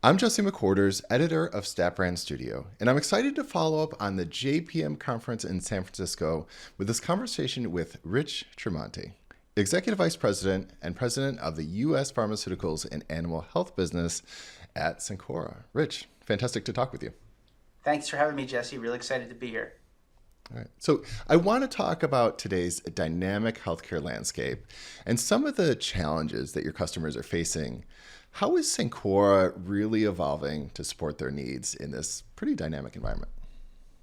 I'm Jesse McWhorters, editor of Stat Brand Studio, and I'm excited to follow up on the JPM conference in San Francisco with this conversation with Rich Tremonte, Executive Vice President and President of the U.S. Pharmaceuticals and Animal Health business at Cencora. Rich, fantastic to talk with you. Thanks for having me, Jesse. Really excited to be here. All right. So I want to talk about today's dynamic healthcare landscape and some of the challenges that your customers are facing. How is Cencora really evolving to support their needs in this pretty dynamic environment?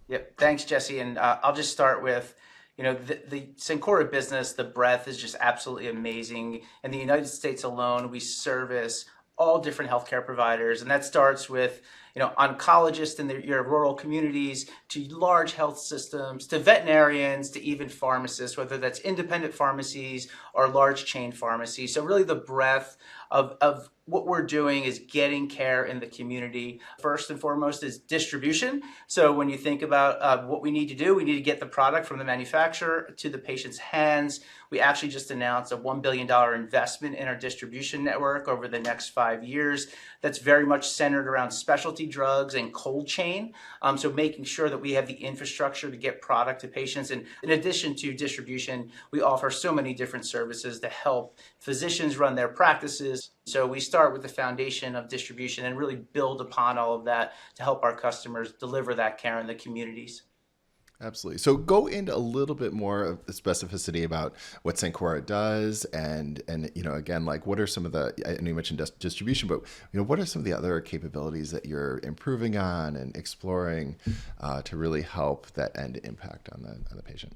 Yep. Thanks, Jesse. And I'll just start with, the Cencora business, the breadth is just absolutely amazing. In the United States alone, we service all different healthcare providers, and that starts with oncologists in your rural communities, to large health systems, to veterinarians, to even pharmacists, whether that's independent pharmacies or large chain pharmacies. So really the breadth of what we're doing is getting care in the community. First and foremost is distribution. So when you think about what we need to do, we need to get the product from the manufacturer to the patient's hands. We actually just announced a $1 billion investment in our distribution network over the next 5 years. That's very much centered around specialty drugs and cold chain. So making sure that we have the infrastructure to get product to patients. And in addition to distribution, we offer so many different services to help physicians run their practices. So we start with the foundation of distribution and really build upon all of that to help our customers deliver that care in the communities. Absolutely. So go into a little bit more of the specificity about what Cencora does and again, like what are some of the, I know you mentioned distribution, but what are some of the other capabilities that you're improving on and exploring to really help that end impact on the patient?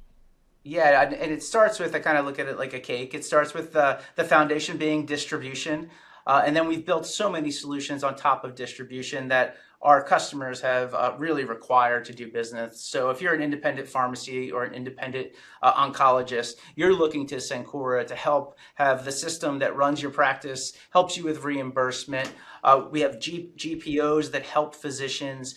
Yeah, and it starts with, I kind of look at it like a cake. It starts with the foundation being distribution. And then we've built so many solutions on top of distribution that our customers have really required to do business. So if you're an independent pharmacy or an independent oncologist, you're looking to Cencora to help have the system that runs your practice, helps you with reimbursement. We have GPOs that help physicians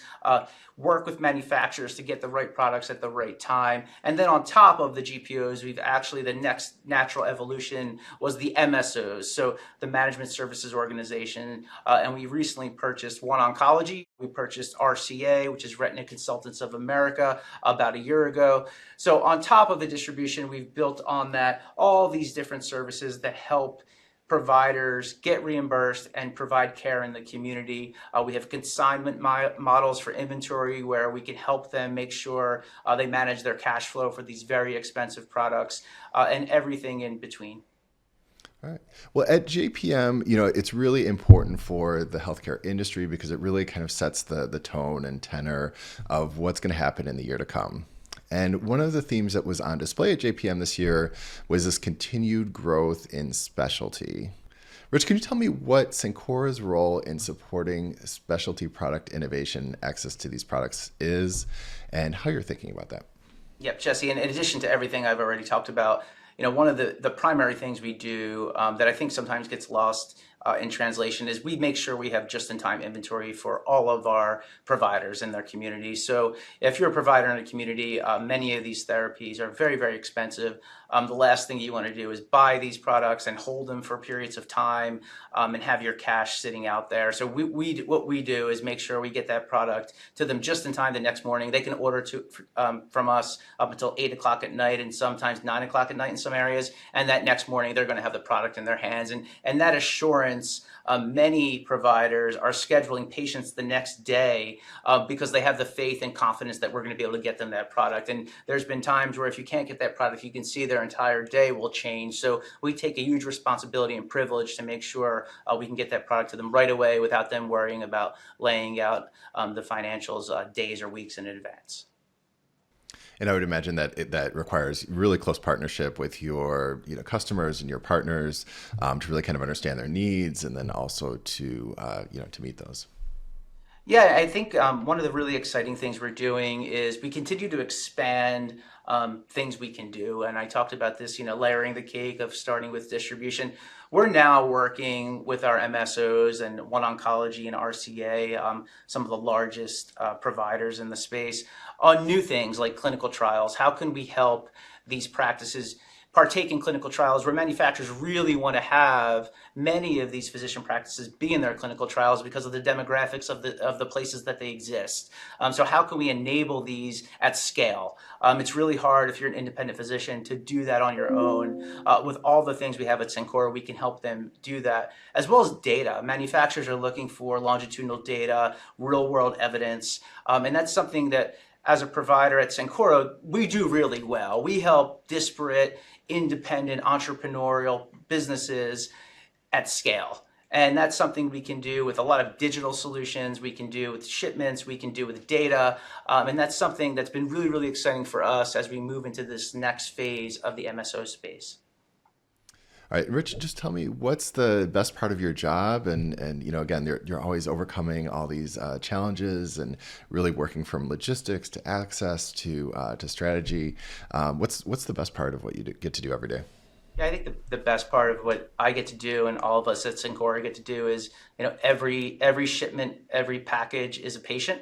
work with manufacturers to get the right products at the right time. And then on top of the GPOs, we've actually, the next natural evolution was the MSOs, so the Management Services Organization. And we recently purchased OneOncology. We purchased RCA, which is Retina Consultants of America, about a year ago. So on top of the distribution, we've built on that all these different services that help providers get reimbursed and provide care in the community. We have consignment models for inventory where we can help them make sure they manage their cash flow for these very expensive products and everything in between. All right. Well, at JPM, it's really important for the healthcare industry because it really kind of sets the tone and tenor of what's going to happen in the year to come. And one of the themes that was on display at JPM this year was this continued growth in specialty. Rich, can you tell me what Cencora's role in supporting specialty product innovation, access to these products is, and how you're thinking about that? Yep, Jesse, and in addition to everything I've already talked about, one of the primary things we do that I think sometimes gets lost in translation is we make sure we have just-in-time inventory for all of our providers in their community. So if you're a provider in a community, many of these therapies are very, very expensive. The last thing you want to do is buy these products and hold them for periods of time and have your cash sitting out there. So what we do is make sure we get that product to them just in time the next morning. They can order from us up until 8 o'clock at night and sometimes 9 o'clock at night in some areas. And that next morning, they're going to have the product in their hands. And that assurance, many providers are scheduling patients the next day because they have the faith and confidence that we're going to be able to get them that product. And there's been times where if you can't get that product, you can see their entire day will change. So we take a huge responsibility and privilege to make sure we can get that product to them right away without them worrying about laying out the financials days or weeks in advance. And I would imagine that that requires really close partnership with your customers and your partners to really kind of understand their needs and then also to to meet those. Yeah, I think one of the really exciting things we're doing is we continue to expand things we can do. And I talked about this, layering the cake of starting with distribution. We're now working with our MSOs and OneOncology and RCA, some of the largest providers in the space, on new things like clinical trials. How can we help these practices partake in clinical trials where manufacturers really want to have many of these physician practices be in their clinical trials because of the demographics of the places that they exist. So how can we enable these at scale? It's really hard if you're an independent physician to do that on your own. With all the things we have at Cencora, we can help them do that, as well as data. Manufacturers are looking for longitudinal data, real world evidence, and that's something that as a provider at Cencora, we do really well. We help disparate, independent, entrepreneurial businesses at scale. And that's something we can do with a lot of digital solutions. We can do with shipments. We can do with data. And that's something that's been really, really exciting for us as we move into this next phase of the MSO space. All right, Rich, just tell me what's the best part of your job, and again, you're always overcoming all these challenges and really working from logistics to access to strategy. What's the best part of what you get to do every day? Yeah, I think the best part of what I get to do and all of us at Cencora get to do is, every shipment, every package is a patient.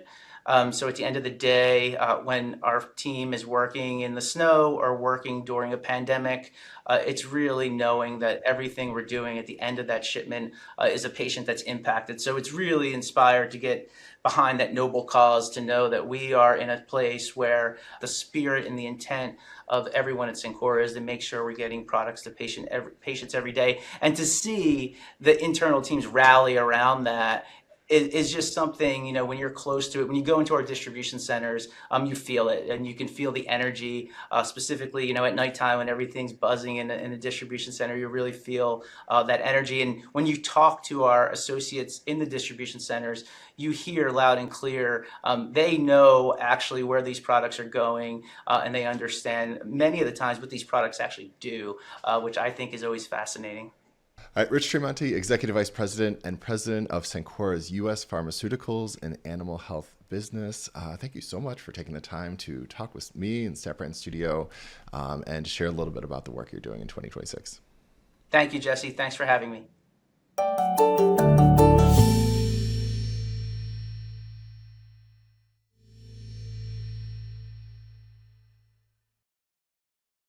So at the end of the day, when our team is working in the snow or working during a pandemic, it's really knowing that everything we're doing at the end of that shipment is a patient that's impacted. So it's really inspired to get behind that noble cause, to know that we are in a place where the spirit and the intent of everyone at Cencora is to make sure we're getting products to patients every day. And to see the internal teams rally around that is just something, when you're close to it, when you go into our distribution centers, you feel it, and you can feel the energy, specifically, at nighttime when everything's buzzing in a distribution center, you really feel that energy. And when you talk to our associates in the distribution centers, you hear loud and clear, they know actually where these products are going, and they understand many of the times what these products actually do, which I think is always fascinating. All right, Rich Tremonte, Executive Vice President and President of Cencora's U.S. Pharmaceuticals and Animal Health business. Thank you so much for taking the time to talk with me and Staff Brand Studio and share a little bit about the work you're doing in 2026. Thank you, Jesse. Thanks for having me.